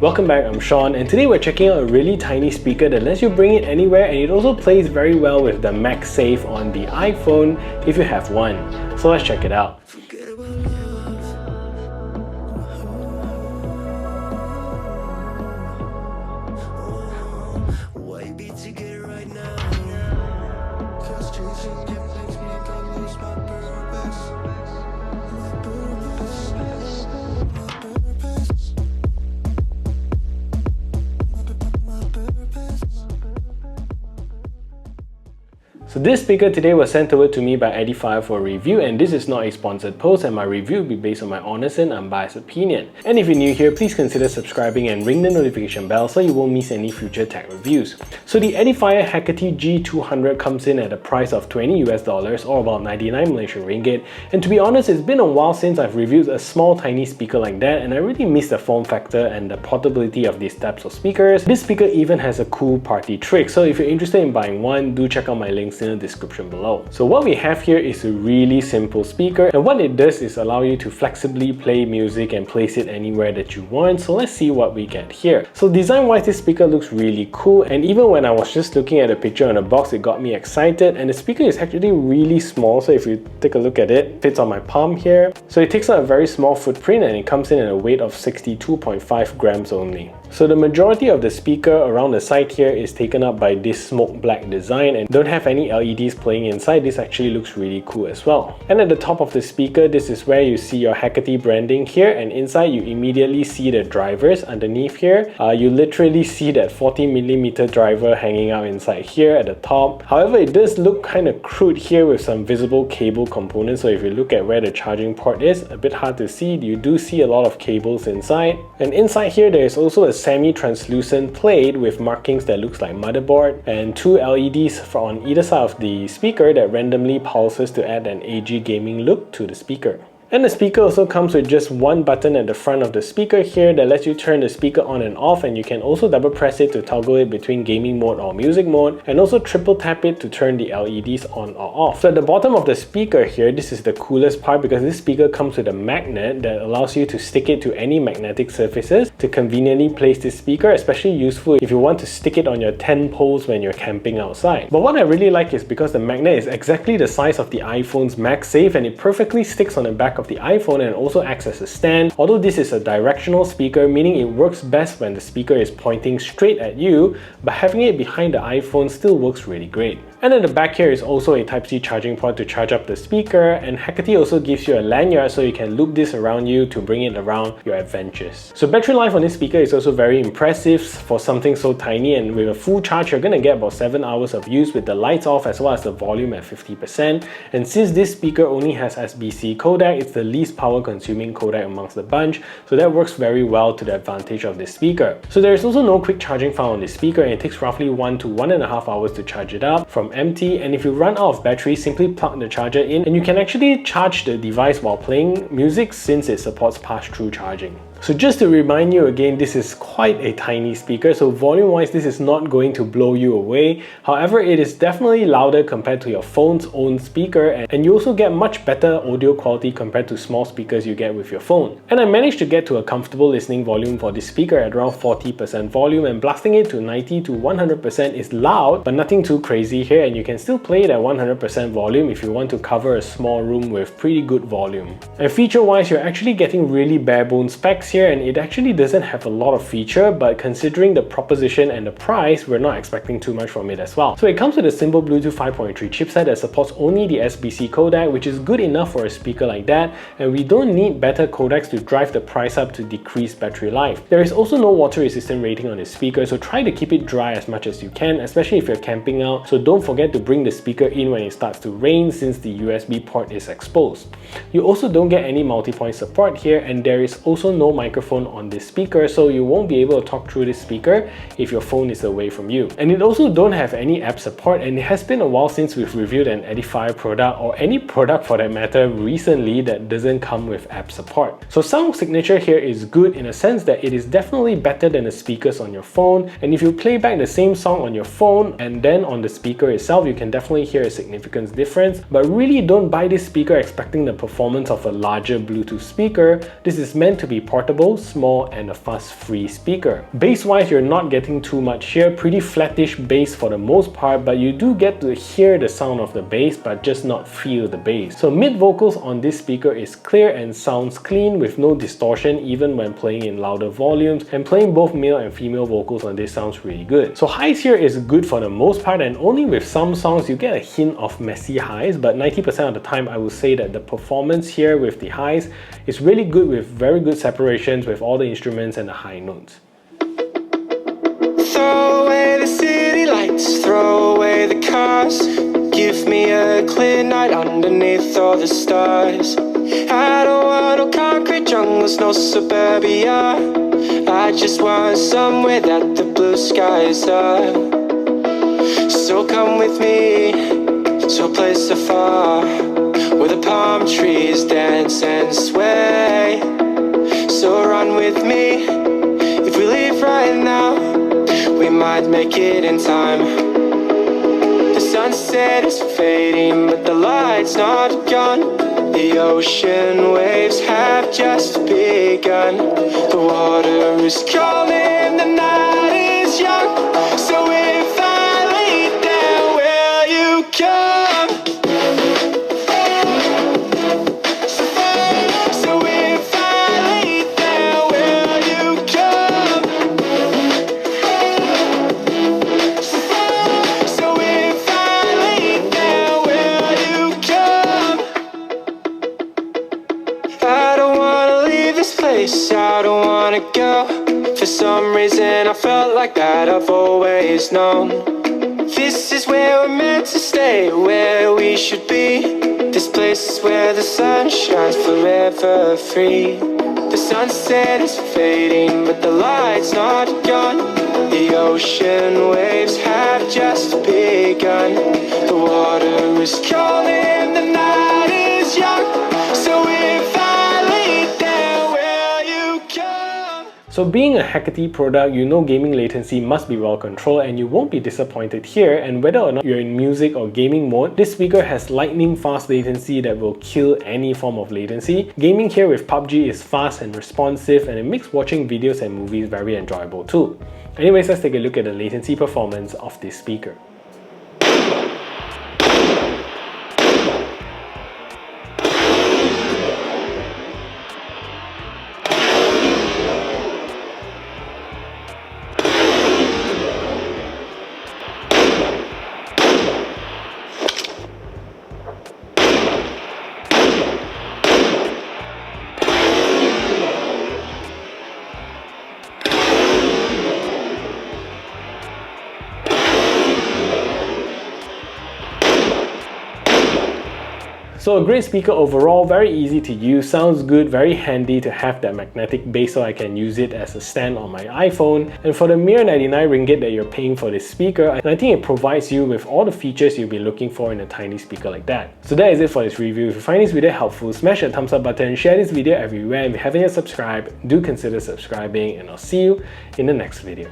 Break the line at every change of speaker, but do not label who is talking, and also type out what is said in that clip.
Welcome back, I'm Sean, and today we're checking out a really tiny speaker that lets you bring it anywhere, and it also plays very well with the Magsafe on the iPhone if you have one. So let's check it out. So this speaker today was sent over to me by Edifier for review, and this is not a sponsored post, and my review will be based on my honest and unbiased opinion. And if you're new here, please consider subscribing and ring the notification bell so you won't miss any future tech reviews. So the Edifier Hecate G200 comes in at a price of $20 US or about 99 Malaysian ringgit. And to be honest, it's been a while since I've reviewed a small tiny speaker like that, and I really miss the form factor and the portability of these types of speakers. This speaker even has a cool party trick, so if you're interested in buying one, do check out my links in the description below. So what we have here is a really simple speaker, and what it does is allow you to flexibly play music and place it anywhere that you want. So let's see what we get here. So design wise, this speaker looks really cool, and even when I was just looking at the picture on the box, it got me excited. And the speaker is actually really small, so if you take a look at it, it fits on my palm here. So it takes up a very small footprint, and it comes in at a weight of 62.5 grams only. So the majority of the speaker around the side here is taken up by this smoke black design, and don't have any LEDs playing inside. This actually looks really cool as well. And at the top of the speaker, this is where you see your Hecate branding here, and inside you immediately see the drivers underneath here. You literally see that 40mm driver hanging out inside here at the top. However, it does look kind of crude here with some visible cable components, so if you look at where the charging port is, a bit hard to see. You do see a lot of cables inside. And inside here, there is also a semi-translucent plate with markings that looks like motherboard, and two LEDs on either side of the speaker that randomly pulses to add an AG gaming look to the speaker. And the speaker also comes with just one button at the front of the speaker here that lets you turn the speaker on and off, and you can also double press it to toggle it between gaming mode or music mode, and also triple tap it to turn the LEDs on or off. So at the bottom of the speaker here, this is the coolest part, because this speaker comes with a magnet that allows you to stick it to any magnetic surfaces to conveniently place this speaker, especially useful if you want to stick it on your tent poles when you're camping outside. But what I really like is because the magnet is exactly the size of the iPhone's Magsafe, and it perfectly sticks on the back of the iPhone and also acts as a stand. Although this is a directional speaker, meaning it works best when the speaker is pointing straight at you, but having it behind the iPhone still works really great. And at the back here is also a Type-C charging port to charge up the speaker, and Hecate also gives you a lanyard so you can loop this around you to bring it around your adventures. So battery life on this speaker is also very impressive for something so tiny, and with a full charge you're gonna get about 7 hours of use with the lights off as well as the volume at 50%. And since this speaker only has SBC codec, it's the least power consuming codec amongst the bunch, so that works very well to the advantage of this speaker. So there is also no quick charging found on this speaker, and it takes roughly 1 to 1.5 hours to charge it up from empty. And if you run out of battery, simply plug the charger in, and you can actually charge the device while playing music since it supports pass-through charging. So just to remind you again, this is quite a tiny speaker, so volume wise this is not going to blow you away. However, it is definitely louder compared to your phone's own speaker, and you also get much better audio quality compared to small speakers you get with your phone. And I managed to get to a comfortable listening volume for this speaker at around 40% volume, and blasting it to 90 to 100% is loud, but nothing too crazy here, and you can still play it at 100% volume if you want to cover a small room with pretty good volume. And feature wise, you're actually getting really bare bones specs here, and it actually doesn't have a lot of feature, but considering the proposition and the price, we're not expecting too much from it as well. So it comes with a simple Bluetooth 5.3 chipset that supports only the SBC codec, which is good enough for a speaker like that, and we don't need better codecs to drive the price up to decrease battery life. There is also no water resistant rating on this speaker, so try to keep it dry as much as you can, especially if you're camping out. So don't forget to bring the speaker in when it starts to rain, since the USB port is exposed. You also don't get any multi-point support here, and there is also no microphone on this speaker, so you won't be able to talk through this speaker if your phone is away from you. And it also don't have any app support, and it has been a while since we've reviewed an Edifier product, or any product for that matter recently, that doesn't come with app support. So sound signature here is good in a sense that it is definitely better than the speakers on your phone, and if you play back the same song on your phone and then on the speaker itself, you can definitely hear a significant difference. But really don't buy this speaker expecting the performance of a larger Bluetooth speaker. This is meant to be portable portable, small, and a fuss-free speaker. Bass-wise, you're not getting too much here, pretty flattish bass for the most part, but you do get to hear the sound of the bass but just not feel the bass. So mid vocals on this speaker is clear and sounds clean with no distortion even when playing in louder volumes, and playing both male and female vocals on this sounds really good. So highs here is good for the most part, and only with some songs you get a hint of messy highs, but 90% of the time I would say that the performance here with the highs is really good with very good separations with all the instruments and the high notes.
Throw away the city lights, throw away the cars. Give me a clear night underneath all the stars. I don't want no concrete jungles, no suburbia. I just want somewhere that the blue skies are. So come with me to a place afar, where the palm trees dance and sway. So run with me. If we leave right now, we might make it in time. The sunset is fading, but the light's not gone. The ocean waves have just begun. The water is calling, the night is young. So if I lay down, will you come? So if I lay down, will you come? So if I lay down, will you come? I don't wanna leave this place, I don't wanna go. For some reason I felt like that I've always known. This is where we're meant to stay, where we should be. This place is where the sun shines forever free. The sunset is fading, but the light's not gone. The ocean waves have just begun. The water is calling, the night is young. So if I lay down, will you come?
So being a Hecate product, you know gaming latency must be well controlled, and you won't be disappointed here. And whether or not you're in music or gaming mode, this speaker has lightning fast latency that will kill any form of latency. Gaming here with PUBG is fast and responsive, and it makes watching videos and movies very enjoyable too. Anyways, let's take a look at the latency performance of this speaker. So a great speaker overall, very easy to use, sounds good, very handy to have that magnetic base so I can use it as a stand on my iPhone. And for the mere 99 ringgit that you're paying for this speaker, I think it provides you with all the features you'll be looking for in a tiny speaker like that. So that is it for this review. If you find this video helpful, smash that thumbs up button, share this video everywhere, and if you haven't yet subscribed, do consider subscribing, and I'll see you in the next video.